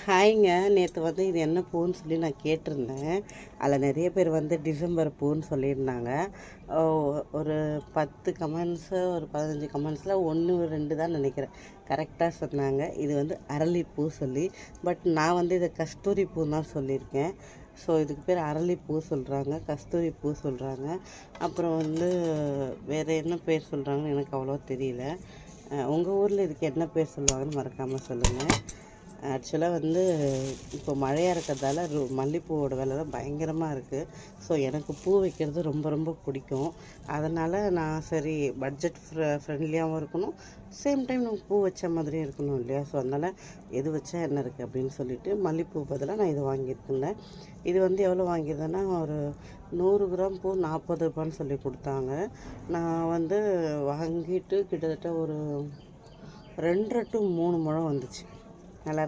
ஹாய்ங்க. நேற்று வந்து இது என்ன பூன்னு சொல்லி நான் கேட்டிருந்தேன். அதில் நிறைய பேர் வந்து டிசம்பர் பூன்னு சொல்லியிருந்தாங்க. ஓ, ஒரு 10 கமெண்ட்ஸு, ஒரு 15 கமெண்ட்ஸில் 1, 2 தான் நினைக்கிறேன் கரெக்டாக சொன்னாங்க. இது வந்து அரளிப்பூ சொல்லி. பட் நான் வந்து இதை கஸ்தூரி பூன்னு தான் சொல்லியிருக்கேன். ஸோ இதுக்கு பேர் அரளிப்பூ சொல்கிறாங்க, கஸ்தூரி பூ சொல்கிறாங்க. அப்புறம் வந்து வேறு என்ன பேர் சொல்கிறாங்கன்னு எனக்கு அவ்வளோவா தெரியல. உங்கள் ஊரில் இதுக்கு என்ன பேர் சொல்லுவாங்கன்னு மறக்காமல் சொல்லுங்கள். ஆக்சுவலாக வந்து இப்போ மழையாக இருக்கிறதால மல்லிகைப்பூவோட விலை தான் பயங்கரமாக இருக்குது. ஸோ எனக்கு பூ வைக்கிறது ரொம்ப ரொம்ப பிடிக்கும். அதனால் நான் சரி பட்ஜெட் ஃப்ரெண்ட்லியாகவும் இருக்கணும், சேம் டைம் நம்ம பூ வச்ச மாதிரியும் இருக்கணும் இல்லையா? ஸோ அதனால் எது வச்சா என்ன இருக்குது அப்படின்னு சொல்லிட்டு மல்லிகைப்பூ பதிலாக நான் இது வாங்கியிருக்கேன். இது வந்து எவ்வளோ வாங்கியிருந்தேன்னா, ஒரு 100 கிராம் பூ 40 ரூபான்னு சொல்லி கொடுத்தாங்க. நான் வந்து வாங்கிட்டு கிட்டத்தட்ட ஒரு 2.5 to 3 முழம் வந்துச்சு. நல்லா